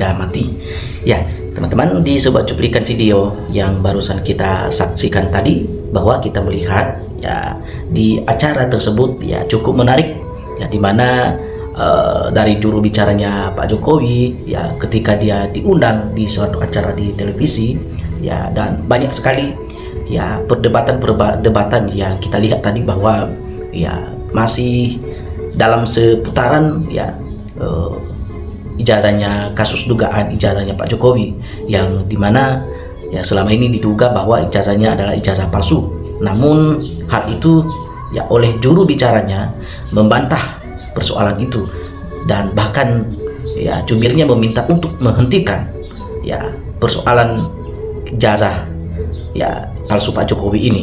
dan mati. Ya, teman-teman, di sebuah cuplikan video yang barusan kita saksikan tadi, bahwa kita melihat ya di acara tersebut ya cukup menarik ya, dimana dari juru bicaranya Pak Jokowi ya, ketika dia diundang di suatu acara di televisi ya, dan banyak sekali ya perdebatan yang kita lihat tadi, bahwa ya masih dalam seputaran ya ijazahnya, kasus dugaan ijazahnya Pak Jokowi, yang dimana ya selama ini diduga bahwa ijazahnya adalah ijazah palsu. Namun hal itu ya oleh juru bicaranya membantah persoalan itu, dan bahkan ya jubirnya meminta untuk menghentikan ya persoalan ijazah ya palsu Pak Jokowi ini.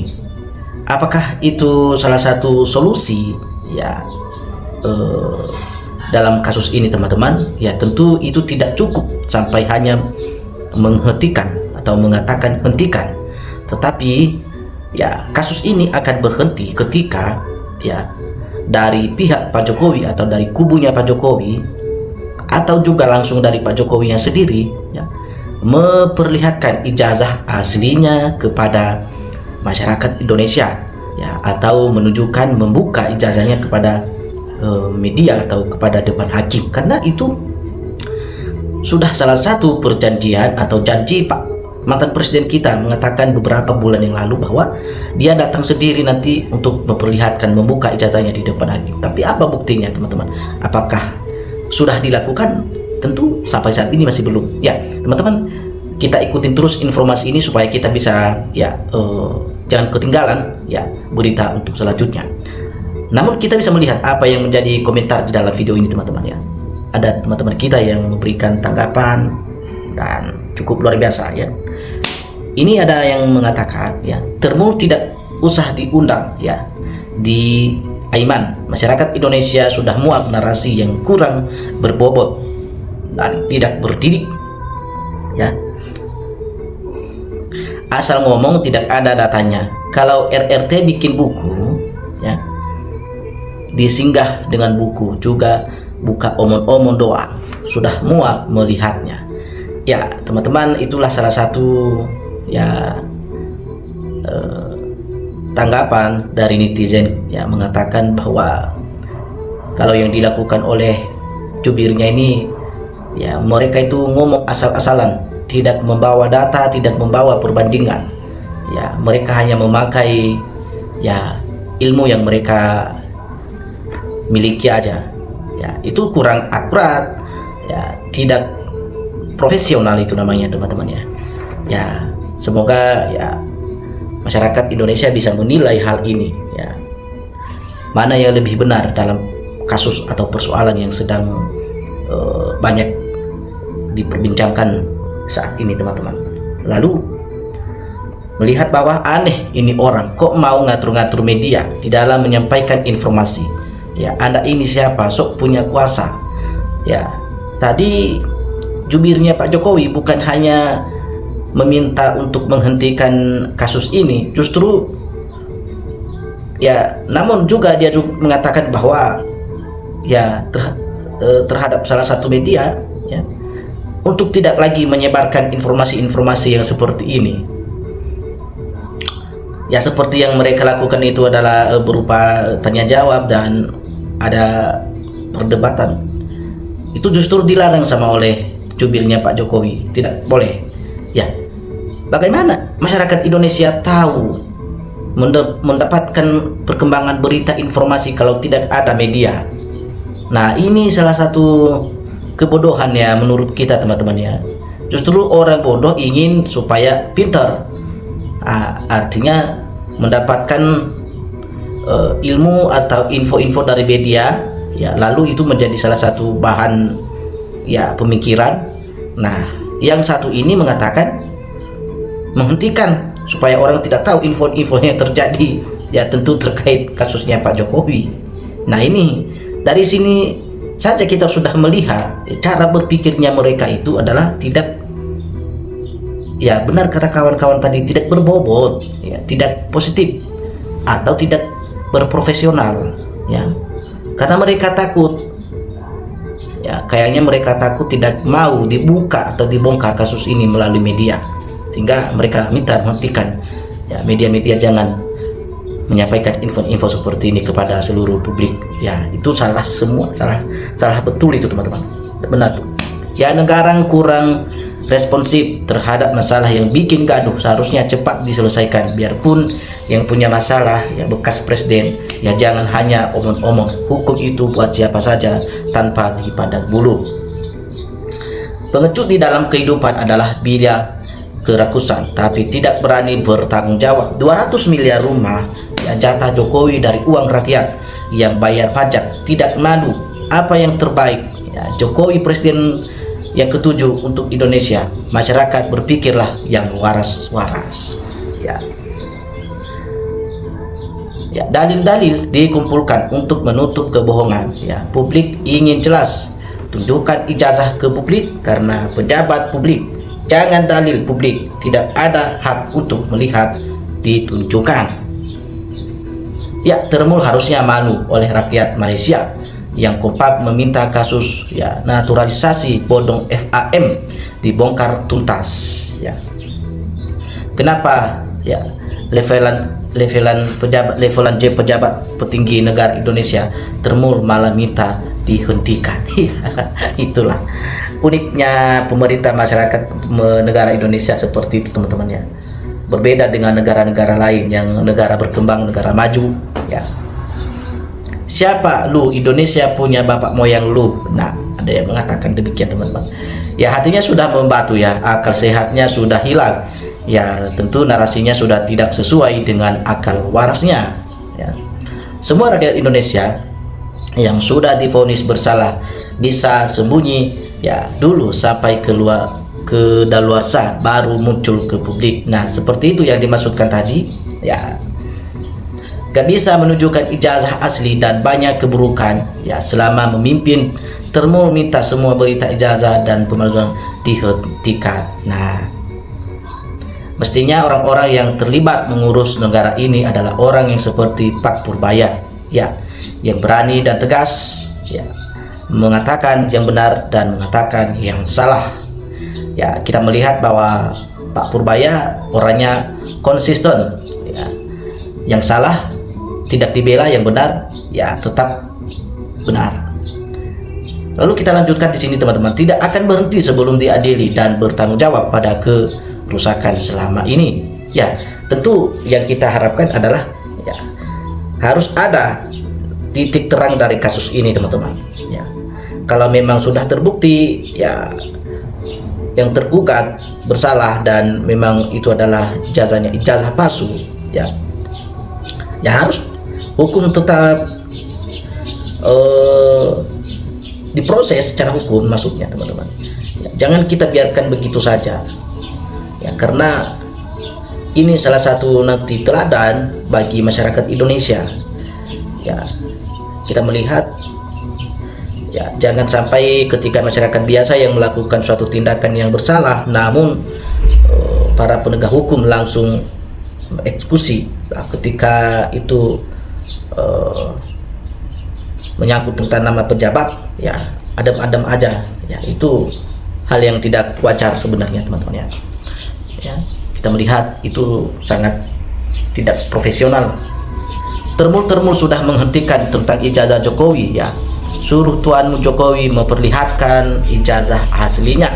Apakah itu salah satu solusi ya dalam kasus ini, teman-teman? Ya tentu itu tidak cukup sampai hanya menghentikan atau mengatakan hentikan, tetapi ya kasus ini akan berhenti ketika ya dari pihak Pak Jokowi atau dari kubunya Pak Jokowi, atau juga langsung dari Pak Jokowinya sendiri ya, memperlihatkan ijazah aslinya kepada masyarakat Indonesia ya, atau menunjukkan membuka ijazahnya kepada media atau kepada depan hakim. Karena itu sudah salah satu perjanjian atau janji Pak mantan presiden kita mengatakan beberapa bulan yang lalu bahwa dia datang sendiri nanti untuk memperlihatkan membuka ijazahnya di depan hakim. Tapi apa buktinya, teman-teman? Apakah sudah dilakukan? Tentu sampai saat ini masih belum. Ya, teman-teman, kita ikutin terus informasi ini supaya kita bisa ya jangan ketinggalan ya berita untuk selanjutnya. Namun kita bisa melihat apa yang menjadi komentar di dalam video ini, teman-teman ya. Ada teman-teman kita yang memberikan tanggapan dan cukup luar biasa ya. Ini ada yang mengatakan ya, Termul tidak usah diundang ya. Di Aiman, masyarakat Indonesia sudah muak narasi yang kurang berbobot dan tidak berdidik ya. Asal ngomong tidak ada datanya. Kalau RRT bikin buku ya, disinggah dengan buku, juga buka omong-omong doang, sudah muak melihatnya. Ya teman-teman, itulah salah satu ya tanggapan dari netizen ya, mengatakan bahwa kalau yang dilakukan oleh jubirnya ini ya, mereka itu ngomong asal-asalan, tidak membawa data, tidak membawa perbandingan ya. Mereka hanya memakai ya ilmu yang mereka miliki aja ya. Itu kurang akurat ya, tidak profesional itu namanya, teman-teman ya. Ya semoga ya masyarakat Indonesia bisa menilai hal ini ya, mana yang lebih benar dalam kasus atau persoalan yang sedang banyak diperbincangkan saat ini, teman-teman. Lalu melihat bahwa aneh ini orang kok mau ngatur-ngatur media di dalam menyampaikan informasi ya. Anda ini siapa, sok punya kuasa ya. Tadi jubirnya Pak Jokowi bukan hanya meminta untuk menghentikan kasus ini, justru ya, namun juga dia mengatakan bahwa ya terhadap salah satu media ya, untuk tidak lagi menyebarkan informasi-informasi yang seperti ini ya. Seperti yang mereka lakukan itu adalah berupa tanya jawab dan ada perdebatan, itu justru dilarang sama oleh jubirnya Pak Jokowi, tidak boleh ya. Bagaimana masyarakat Indonesia tahu mendapatkan perkembangan berita informasi kalau tidak ada media? Nah ini salah satu kebodohan ya menurut kita, teman-teman ya. Justru orang bodoh ingin supaya pintar, artinya mendapatkan ilmu atau info-info dari media ya, lalu itu menjadi salah satu bahan ya pemikiran. Nah yang satu ini mengatakan menghentikan supaya orang tidak tahu info-info yang terjadi ya, tentu terkait kasusnya Pak Jokowi. Nah ini dari sini saja kita sudah melihat cara berpikirnya mereka itu adalah tidak ya, benar kata kawan-kawan tadi, tidak berbobot ya, tidak positif atau tidak berprofesional ya, karena mereka takut ya kayaknya mereka takut tidak mau dibuka atau dibongkar kasus ini melalui media, sehingga mereka minta menghentikan ya media-media jangan menyampaikan info-info seperti ini kepada seluruh publik. Ya itu salah semua, salah betul itu teman-teman, benar tuh. Ya negara kurang responsif terhadap masalah yang bikin gaduh, seharusnya cepat diselesaikan. Biarpun yang punya masalah ya bekas presiden, ya jangan hanya omong-omong. Hukum itu buat siapa saja tanpa dipandang bulu. Pengecut di dalam kehidupan adalah biaya kerakusan, tapi tidak berani bertanggung jawab. 200 miliar rumah ya jatah Jokowi dari uang rakyat yang bayar pajak, tidak malu. Apa yang terbaik ya Jokowi presiden yang ketujuh untuk Indonesia. Masyarakat berpikirlah yang waras-waras. Ya, dalil-dalil dikumpulkan untuk menutup kebohongan. Ya, publik ingin jelas. Tunjukkan ijazah ke publik karena pejabat publik. Jangan dalil publik tidak ada hak untuk melihat ditunjukkan. Ya, Termul harusnya malu oleh rakyat Malaysia yang kompak meminta kasus ya naturalisasi bodong FAM dibongkar tuntas. Ya, kenapa ya levelan pejabat petinggi negara Indonesia Termul malah minta dihentikan? Itulah uniknya pemerintah masyarakat negara Indonesia seperti itu teman-teman ya. Berbeda dengan negara-negara lain yang negara berkembang, negara maju ya. Siapa lu? Indonesia punya bapak moyang lu. Nah, ada yang mengatakan demikian teman-teman. Ya hatinya sudah membatu ya, akal sehatnya sudah hilang. Ya tentu narasinya sudah tidak sesuai dengan akal warasnya ya. Semua rakyat Indonesia yang sudah divonis bersalah bisa sembunyi ya dulu sampai ke daluarsa baru muncul ke publik. Nah seperti itu yang dimaksudkan tadi ya. Gak bisa menunjukkan ijazah asli dan banyak keburukan ya selama memimpin. Termul minta semua berita ijazah dan pemalsuan dihentikan. Nah, mestinya orang-orang yang terlibat mengurus negara ini adalah orang yang seperti Pak Purbaya ya, yang berani dan tegas ya, mengatakan yang benar dan mengatakan yang salah. Ya, kita melihat bahwa Pak Purbaya orangnya konsisten ya. Yang salah tidak dibela, yang benar ya tetap benar. Lalu kita lanjutkan di sini teman-teman, tidak akan berhenti sebelum diadili dan bertanggung jawab pada kerusakan selama ini. Ya, tentu yang kita harapkan adalah ya harus ada titik terang dari kasus ini teman-teman. Ya, kalau memang sudah terbukti ya yang tergugat bersalah dan memang itu adalah ijazahnya ijazah palsu, ya harus hukum tetap diproses secara hukum maksudnya teman-teman. Ya, jangan kita biarkan begitu saja. Ya, karena ini salah satu nanti teladan bagi masyarakat Indonesia. Ya, kita melihat ya jangan sampai ketika masyarakat biasa yang melakukan suatu tindakan yang bersalah, namun para penegak hukum langsung eksekusi. Nah, ketika itu menyangkut tentang nama pejabat, ya adem-adem aja. Ya, itu hal yang tidak wajar sebenarnya teman-teman ya. Ya, kita melihat itu sangat tidak profesional. Termul sudah menghentikan tentang ijazah Jokowi ya. Suruh tuanmu Jokowi memperlihatkan ijazah aslinya.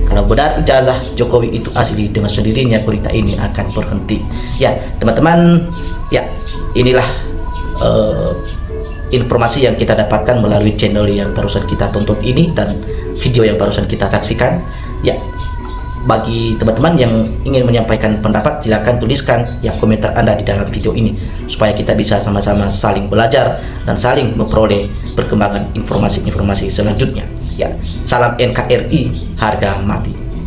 Kalau benar ijazah Jokowi itu asli, dengan sendirinya berita ini akan berhenti. Ya teman-teman, ya inilah informasi yang kita dapatkan melalui channel yang barusan kita tonton ini dan video yang barusan kita saksikan. Ya, bagi teman-teman yang ingin menyampaikan pendapat, silakan tuliskan ya komentar Anda di dalam video ini supaya kita bisa sama-sama saling belajar dan saling memperoleh perkembangan informasi-informasi selanjutnya. Ya, salam NKRI, harga mati.